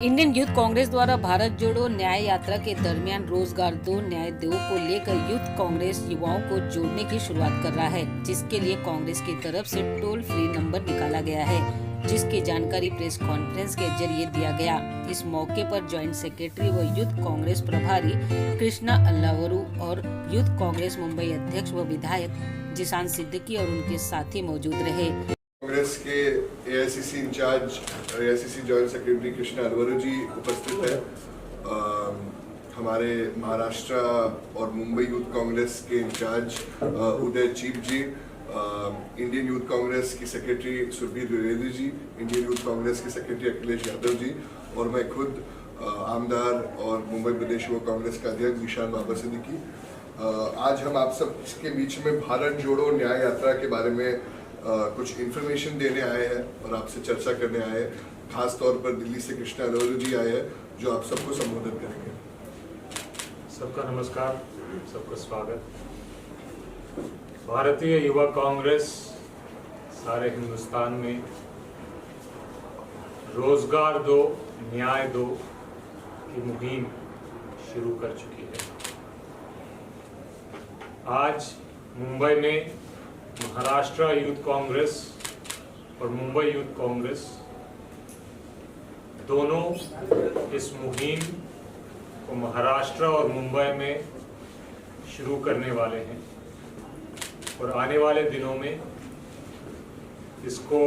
Indian youth Congress द्वारा भारत जोड़ो न्याय यात्रा के दरमियान रोजगार दो न्याय दो को लेकर यूथ कांग्रेस युवाओं को जोड़ने की शुरुआत कर रहा है, जिसके लिए कांग्रेस की तरफ से टोल फ्री नंबर निकाला गया है, जिसकी जानकारी प्रेस कॉन्फ्रेंस के जरिए दिया गया। इस मौके पर ज्वाइंट सेक्रेटरी व यूथ कांग्रेस प्रभारी कृष्णा अल्लावरू और यूथ कांग्रेस मुंबई अध्यक्ष व विधायक जिशान सिद्दीकी और उनके साथी मौजूद रहे। कांग्रेस के AICC incharge AICC joint secretary Krishna Allavaru ji उपस्थित है। हमारे महाराष्ट्र और मुंबई यूथ कांग्रेस के incharge Uday Chib ji, Indian youth Congress की secretary Surbhi Dwivedi ji, Indian youth Congress के सेक्रेटरी अखिलेश यादव जी और मैं खुद आमदार और मुंबई प्रदेश युवा कांग्रेस का अध्यक्ष जिशान बाबर सिद्दीकी। आज हम आप सब के बीच में भारत जोड़ो न्याय यात्रा के बारे में कुछ इन्फॉर्मेशन देने आए हैं और आपसे चर्चा करने आए हैं। खास तौर पर दिल्ली से कृष्णा अल्लावरू जी आए हैं जो आप सबको संबोधित करेंगे। सबका नमस्कार, सबका स्वागत। भारतीय युवा कांग्रेस सारे हिंदुस्तान में रोजगार दो न्याय दो की मुहिम शुरू कर चुकी है। आज मुंबई में महाराष्ट्र यूथ कांग्रेस और मुंबई यूथ कांग्रेस दोनों इस मुहिम को महाराष्ट्र और मुंबई में शुरू करने वाले हैं और आने वाले दिनों में इसको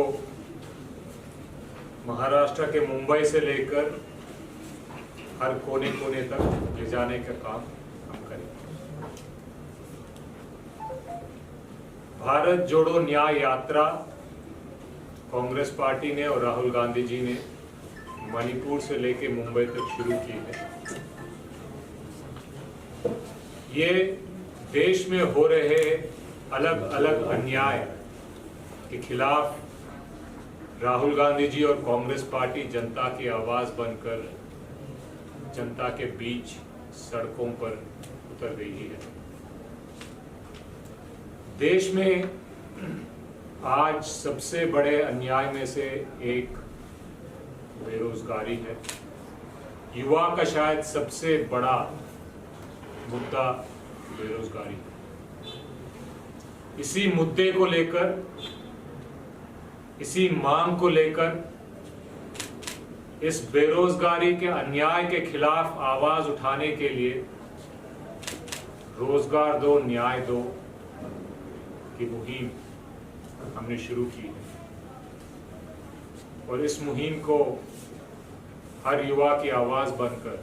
महाराष्ट्र के मुंबई से लेकर हर कोने कोने तक ले जाने का काम हम करेंगे। भारत जोड़ो न्याय यात्रा कांग्रेस पार्टी ने और राहुल गांधी जी ने मणिपुर से लेकर मुंबई तक शुरू की है। ये देश में हो रहे अलग अलग अन्याय के खिलाफ राहुल गांधी जी और कांग्रेस पार्टी जनता की आवाज बनकर जनता के बीच सड़कों पर उतर रही है। देश में आज सबसे बड़े अन्याय में से एक बेरोजगारी है। युवा का शायद सबसे बड़ा मुद्दा बेरोजगारी है। इसी मुद्दे को लेकर, इसी मांग को लेकर, इस बेरोजगारी के अन्याय के खिलाफ आवाज उठाने के लिए रोजगार दो न्याय दो की मुहिम हमने शुरू की है और इस मुहिम को हर युवा की आवाज बनकर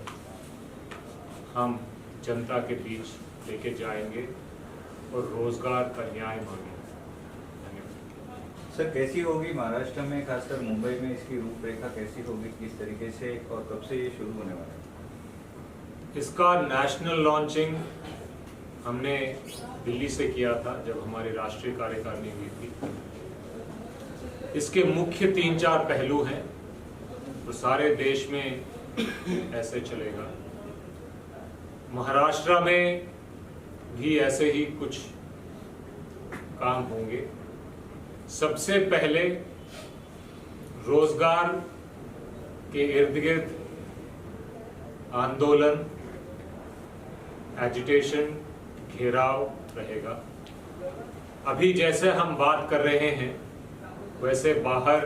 हम जनता के बीच लेके जाएंगे और रोजगार का न्याय मांगेंगे। सर, कैसी होगी महाराष्ट्र में, खासकर मुंबई में इसकी रूपरेखा कैसी होगी, किस तरीके से और कब से ये शुरू होने वाला है? इसका नेशनल लॉन्चिंग हमने दिल्ली से किया था जब हमारी राष्ट्रीय कार्यकारिणी हुई थी। इसके मुख्य 3-4 पहलू हैं, तो सारे देश में ऐसे चलेगा। महाराष्ट्र में भी ऐसे ही कुछ काम होंगे। सबसे पहले रोजगार के इर्द गिर्द आंदोलन, एजिटेशन, घेराव रहेगा। अभी जैसे हम बात कर रहे हैं वैसे बाहर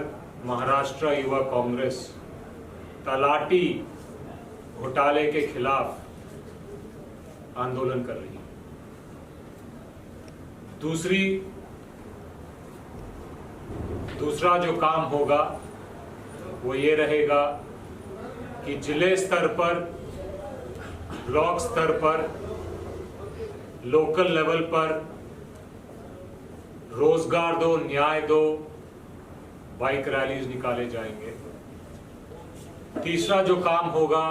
महाराष्ट्र युवा कांग्रेस तलाटी घोटाले के खिलाफ आंदोलन कर रही है। दूसरा जो काम होगा वो ये रहेगा कि जिले स्तर पर, ब्लॉक स्तर पर, लोकल लेवल पर रोजगार दो न्याय दो बाइक रैलीज निकाले जाएंगे। तीसरा जो काम होगा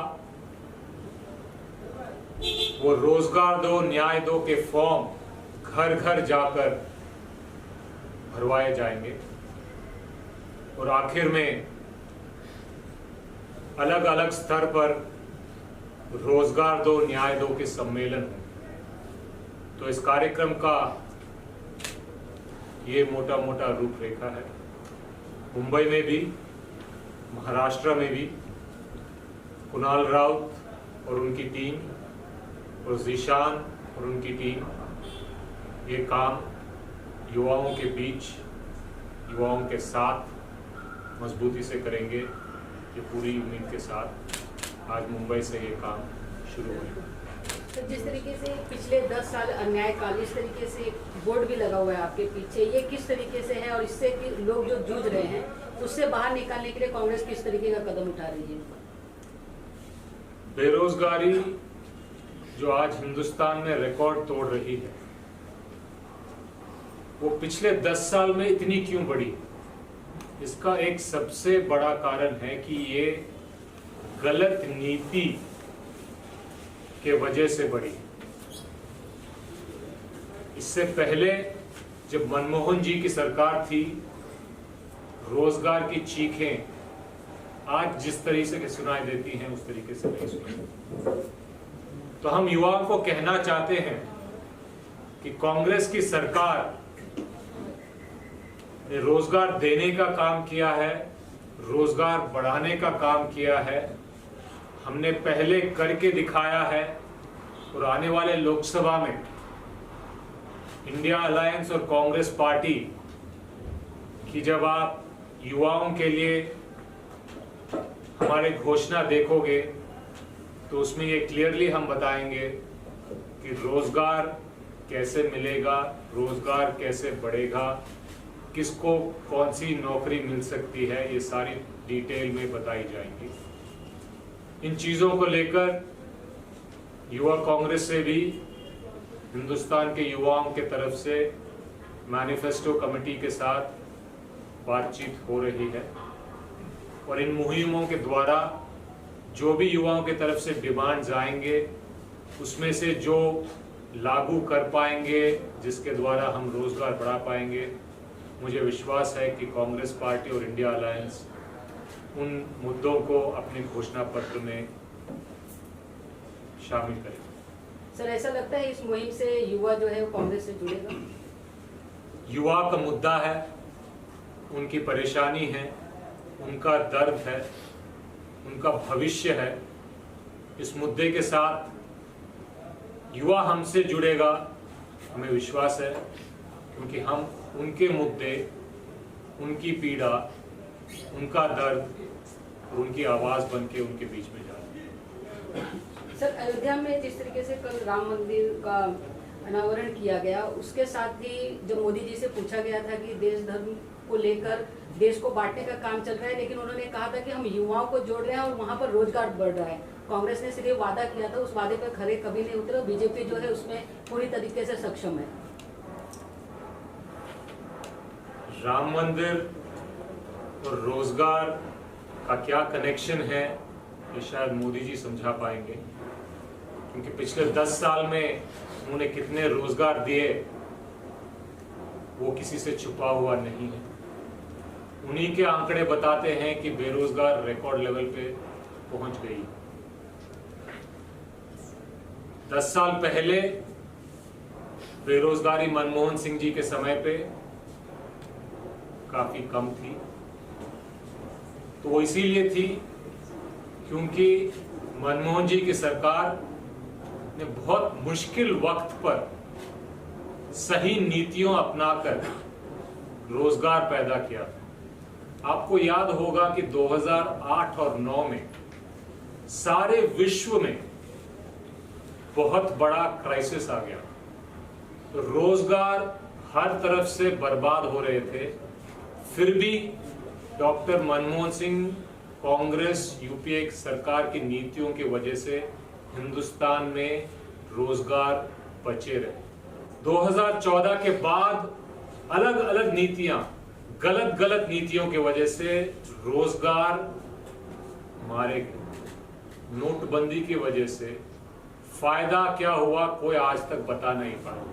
वो रोजगार दो न्याय दो के फॉर्म घर घर जाकर भरवाए जाएंगे और आखिर में अलग अलग स्तर पर रोजगार दो न्याय दो के सम्मेलन होंगे। तो इस कार्यक्रम का ये मोटा मोटा रूपरेखा है। मुंबई में भी, महाराष्ट्र में भी कुणाल राउत और उनकी टीम और जीशान और उनकी टीम ये काम युवाओं के बीच, युवाओं के साथ मजबूती से करेंगे। ये पूरी उम्मीद के साथ आज मुंबई से ये काम शुरू हुआ। तो जिस तरीके से पिछले 10 साल अन्यायकाल, इस तरीके से बोर्ड भी लगा हुआ है आपके पीछे, ये किस तरीके से है और इससे कि लोग जो जूझ रहे हैं उससे बाहर निकालने के लिए कांग्रेस किस तरीके का कदम उठा रही है? बेरोजगारी जो आज हिंदुस्तान में रिकॉर्ड तोड़ रही है, वो पिछले 10 साल में इतनी क्यों बढ़ी? इसका एक सबसे बड़ा कारण है कि ये गलत नीति के वजह से बढ़ी। इससे पहले जब मनमोहन जी की सरकार थी, रोजगार की चीखें आज जिस तरीके से सुनाई देती हैं उस तरीके से नहीं सुनाई। तो हम युवाओं को कहना चाहते हैं कि कांग्रेस की सरकार ने रोजगार देने का काम किया है, रोजगार बढ़ाने का काम किया है। हमने पहले करके दिखाया है और आने वाले लोकसभा में इंडिया अलायंस और कांग्रेस पार्टी की जब आप युवाओं के लिए हमारे घोषणा देखोगे तो उसमें ये क्लियरली हम बताएंगे कि रोजगार कैसे मिलेगा, रोजगार कैसे बढ़ेगा, किसको कौन सी नौकरी मिल सकती है, ये सारी डिटेल में बताई जाएंगी। इन चीज़ों को लेकर युवा कांग्रेस से भी हिंदुस्तान के युवाओं के तरफ से मैनिफेस्टो कमेटी के साथ बातचीत हो रही है और इन मुहिमों के द्वारा जो भी युवाओं की तरफ से डिमांड्स आएंगे उसमें से जो लागू कर पाएंगे, जिसके द्वारा हम रोजगार बढ़ा पाएंगे, मुझे विश्वास है कि कांग्रेस पार्टी और इंडिया अलायंस उन मुद्दों को अपने घोषणा पत्र में शामिल करेगी। सर, ऐसा लगता है इस मुहिम से युवा जो है वो कांग्रेस से जुड़ेगा? युवा का मुद्दा है, उनकी परेशानी है, उनका दर्द है, उनका भविष्य है। इस मुद्दे के साथ युवा हमसे जुड़ेगा, हमें विश्वास है, क्योंकि हम उनके मुद्दे, उनकी पीड़ा, उनका दर्द और उनकी आवाज बन के उनके बीच में जा रहे हैं। सर, अयोध्या में जिस तरीके से कल राम मंदिर का अनावरण किया गया, उसके साथ ही जब मोदी जी से पूछा गया था कि देश धर्म को लेकर देश को बांटने का काम चल रहा है, लेकिन उन्होंने कहा था कि हम युवाओं को जोड़ रहे हैं और वहां पर रोजगार बढ़ रहा है। कांग्रेस ने सिर्फ वादा किया था, उस वादे पर खरे कभी नहीं उतरे। बीजेपी जो है उसमें पूरी तरीके से सक्षम है। राम मंदिर और रोजगार का क्या कनेक्शन है ये शायद मोदी जी समझा पाएंगे, क्योंकि पिछले 10 साल में उन्होंने कितने रोजगार दिए वो किसी से छुपा हुआ नहीं है। उन्हीं के आंकड़े बताते हैं कि बेरोजगार रिकॉर्ड लेवल पे पहुंच गई। 10 साल पहले बेरोजगारी मनमोहन सिंह जी के समय पे काफी कम थी, तो वो इसीलिए थी क्योंकि मनमोहन जी की सरकार ने बहुत मुश्किल वक्त पर सही नीतियों अपनाकर रोजगार पैदा किया। आपको याद होगा कि 2008 और 9 में सारे विश्व में बहुत बड़ा क्राइसिस आ गया, तो रोजगार हर तरफ से बर्बाद हो रहे थे। फिर भी डॉक्टर मनमोहन सिंह, कांग्रेस, यूपीए सरकार की नीतियों की वजह से हिंदुस्तान में रोजगार बचे रहे। 2014 के बाद अलग अलग नीतियां, गलत नीतियों की वजह से रोजगार मारे गए। नोटबंदी की वजह से फायदा क्या हुआ कोई आज तक बता नहीं पाया,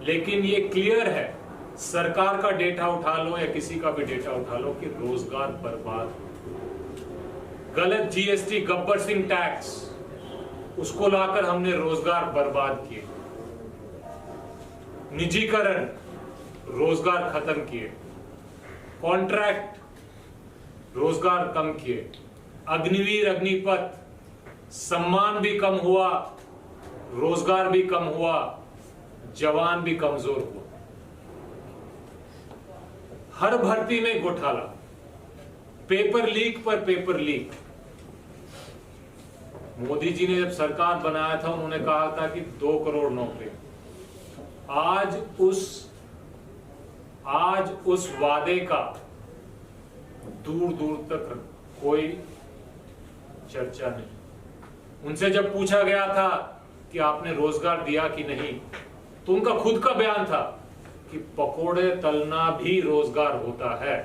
लेकिन ये क्लियर है, सरकार का डेटा उठा लो या किसी का भी डेटा उठा लो, कि रोजगार बर्बाद। गलत जीएसटी, गब्बर सिंह टैक्स, उसको लाकर हमने रोजगार बर्बाद किए। निजीकरण, रोजगार खत्म किए। कॉन्ट्रैक्ट, रोजगार कम किए। अग्निवीर अग्निपथ, सम्मान भी कम हुआ, रोजगार भी कम हुआ, जवान भी कमजोर हुआ। हर भर्ती में घोटाला, पेपर लीक पर पेपर लीक। मोदी जी ने जब सरकार बनाया था उन्होंने कहा था कि 2 करोड़ नौकरी। आज उस वादे का दूर दूर तक कोई चर्चा नहीं। उनसे जब पूछा गया था कि आपने रोजगार दिया कि नहीं, तो उनका खुद का बयान था कि पकोड़े तलना भी रोजगार होता है।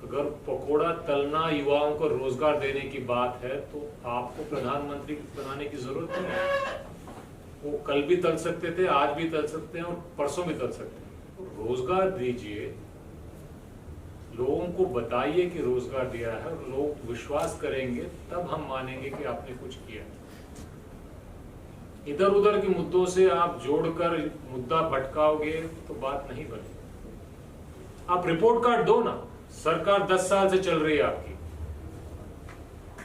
अगर पकोड़ा तलना युवाओं को रोजगार देने की बात है तो आपको प्रधानमंत्री बनाने की जरूरत नहीं है। वो कल भी तल सकते थे, आज भी तल सकते हैं और परसों भी तल सकते हैं। रोजगार दीजिए, लोगों को बताइए कि रोजगार दिया है, और लोग विश्वास करेंगे, तब हम मानेंगे कि आपने कुछ किया। इधर उधर के मुद्दों से आप जोड़कर मुद्दा भटकाओगे तो बात नहीं बनेगी। आप रिपोर्ट कार्ड दो ना। सरकार 10 साल से चल रही है आपकी,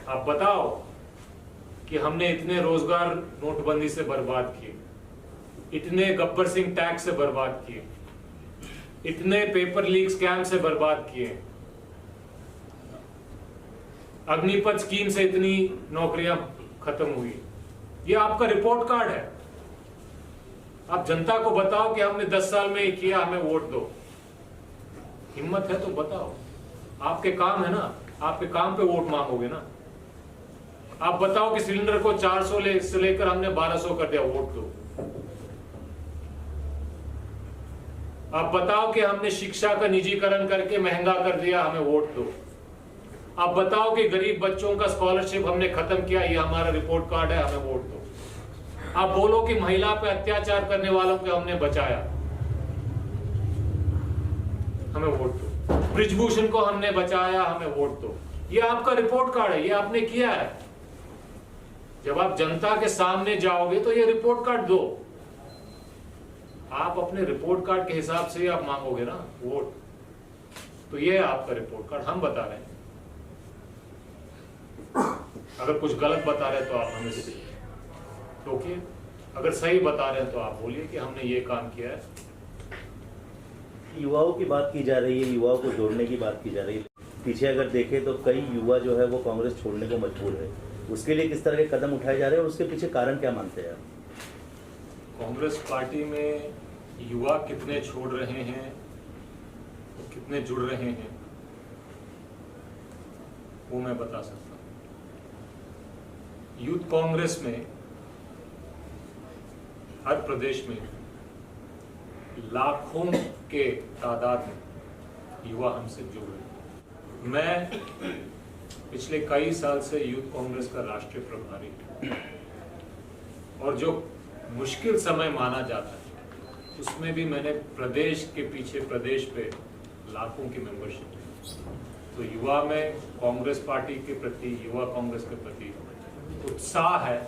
आप बताओ कि हमने इतने रोजगार नोटबंदी से बर्बाद किए, इतने गब्बर सिंह टैक्स से बर्बाद किए, इतने पेपर लीक स्कैम से बर्बाद किए, अग्निपथ स्कीम से इतनी नौकरियां खत्म हुई। ये आपका रिपोर्ट कार्ड है। आप जनता को बताओ कि हमने 10 साल में ये किया, हमें वोट दो। हिम्मत है तो बताओ। आपके काम है ना, आपके काम पे वोट मांगोगे ना। आप बताओ कि सिलेंडर को 400 से लेकर हमने 1200 कर दिया, वोट दो। आप बताओ कि हमने शिक्षा का निजीकरण करके महंगा कर दिया, हमें वोट दो। आप बताओ कि गरीब बच्चों का स्कॉलरशिप हमने खत्म किया, ये हमारा रिपोर्ट कार्ड है, हमें वोट दो। आप बोलो कि महिला पे अत्याचार करने वालों को हमने बचाया, हमें वोट दो। ब्रिजभूषण को हमने बचाया, हमें वोट दो। ये आपका रिपोर्ट कार्ड है, ये आपने किया है। जब आप जनता के सामने जाओगे तो ये रिपोर्ट कार्ड दो। आप अपने रिपोर्ट कार्ड के हिसाब से आप मांगोगे ना वोट, तो ये है आपका रिपोर्ट कार्ड। हम बता रहे हैं, अगर कुछ गलत बता रहे हैं तो आप हमें टोकिए, अगर सही बता रहे हैं तो आप बोलिए कि हमने ये काम किया है। युवाओं की बात की जा रही है, युवाओं को जोड़ने की बात की जा रही है। पीछे अगर देखें तो कई युवा जो है वो कांग्रेस छोड़ने को मजबूर है। उसके लिए किस तरह के कदम उठाए जा रहे हैं और उसके पीछे कारण क्या मानते हैं आप? कांग्रेस पार्टी में युवा कितने छोड़ रहे हैं, तो कितने जुड़ रहे हैं, वो मैं बता सकता हूं। यूथ कांग्रेस में हर प्रदेश में लाखों के तादाद में युवा हमसे जुड़ रहे हैं। मैं पिछले कई साल से यूथ कांग्रेस का राष्ट्रीय प्रभारी हूं, और जो मुश्किल समय माना जाता है उसमें भी मैंने प्रदेश के पीछे प्रदेश पे लाखों की मेंबरशिप ली। तो युवा में कांग्रेस पार्टी के प्रति, युवा कांग्रेस के प्रति उत्साह है।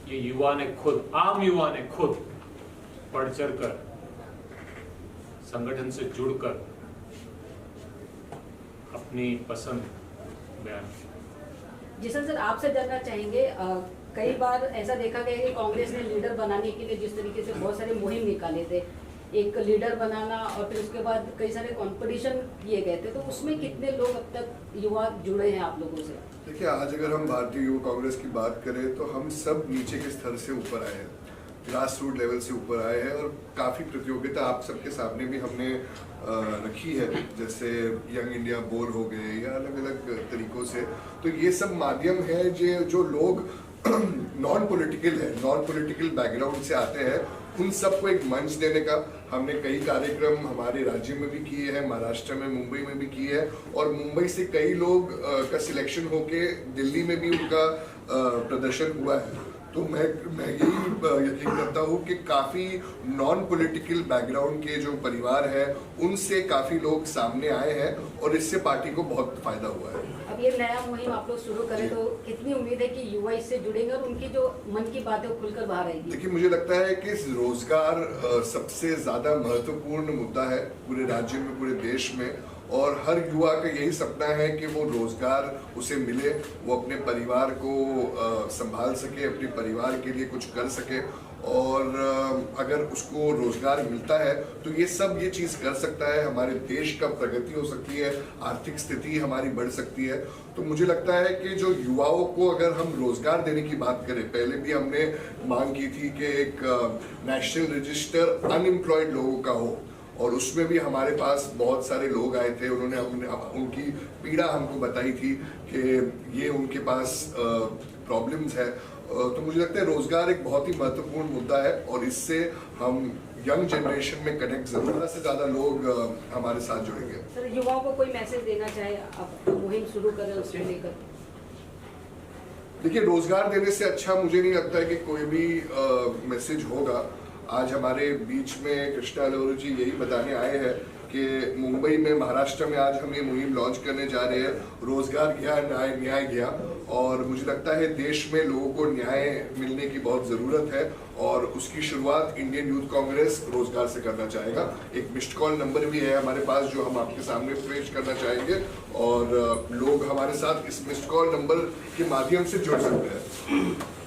ये युवा ने खुद, आम युवा ने खुद बढ़ चढ़ कर संगठन से जुड़कर अपनी पसंद बयान की। जी सर, आपसे जानना चाहेंगे, कई बार ऐसा देखा गया कि कांग्रेस ने लीडर बनाने के लिए जिस तरीके से बहुत सारे मुहिम निकाले थे, एक लीडर बनाना और फिर उसके बाद कई सारे कंपटीशन किए गए थे, तो उसमें कितने लोग अब तक युवा जुड़े हैं आप लोगों से? देखिए, आज अगर हम भारतीय युवा कांग्रेस की बात करें तो हम सब नीचे के स्तर से ऊपर आए हैं, ग्रास रूट लेवल से ऊपर आए हैं, और काफ़ी प्रतियोगिता आप सबके सामने भी हमने रखी है, जैसे यंग इंडिया बोल हो गए या अलग अलग तरीकों से। तो ये सब माध्यम है जो लोग नॉन पॉलिटिकल है, नॉन पॉलिटिकल बैकग्राउंड से आते हैं, उन सबको एक मंच देने का हमने कई कार्यक्रम हमारे राज्य में भी किए हैं, महाराष्ट्र में, मुंबई में भी किए हैं, और मुंबई से कई लोग का सिलेक्शन होके दिल्ली में भी उनका प्रदर्शन हुआ है। तो मैं यही यकीन करता हूँ कि काफ़ी नॉन पॉलिटिकल बैकग्राउंड के जो परिवार हैं उनसे काफ़ी लोग सामने आए हैं, और इससे पार्टी को बहुत फायदा हुआ है। अब ये नया मुहिम आप लोग शुरू करें तो कितनी उम्मीद है कि युवा इससे जुड़ेंगे और उनकी जो मन की बातें खुलकर बाहर आएगी? देखिए, मुझे लगता है कि रोजगार सबसे ज़्यादा महत्वपूर्ण मुद्दा है पूरे राज्य में, पूरे देश में, और हर युवा का यही सपना है कि वो रोजगार उसे मिले, वो अपने परिवार को संभाल सके, अपने परिवार के लिए कुछ कर सके। और अगर उसको रोजगार मिलता है तो ये चीज़ कर सकता है, हमारे देश का प्रगति हो सकती है, आर्थिक स्थिति हमारी बढ़ सकती है। तो मुझे लगता है कि जो युवाओं को अगर हम रोजगार देने की बात करें, पहले भी हमने मांग की थी कि एक नेशनल रजिस्टर अनएम्प्लॉयड लोगों का हो, और उसमें भी हमारे पास बहुत सारे लोग आए थे, उन्होंने उनकी पीड़ा हमको बताई थी कि ये उनके पास प्रॉब्लम्स है। तो मुझे लगता है रोजगार एक बहुत ही महत्वपूर्ण मुद्दा है, और इससे हम यंग जनरेशन में कनेक्ट ज़्यादा से ज़्यादा लोग हमारे साथ जुड़ेंगे। सर, युवाओं को कोई मैसेज देना चाहे, आप मुहिम शुरू करें उसको लेकर? देखिए, रोजगार देने से अच्छा मुझे नहीं लगता है कि कोई भी मैसेज होगा। आज हमारे बीच में कृष्णा अलोरू जी यही बताने आए हैं कि मुंबई में, महाराष्ट्र में आज हम ये मुहिम लॉन्च करने जा रहे हैं, रोजगार गया, न्याय गया। और मुझे लगता है देश में लोगों को न्याय मिलने की बहुत ज़रूरत है, और उसकी शुरुआत इंडियन यूथ कांग्रेस रोजगार से करना चाहेगा। एक मिस्ड कॉल नंबर भी है हमारे पास जो हम आपके सामने पेश करना चाहेंगे, और लोग हमारे साथ इस मिस्ड कॉल नंबर के माध्यम से जुड़ सकते हैं।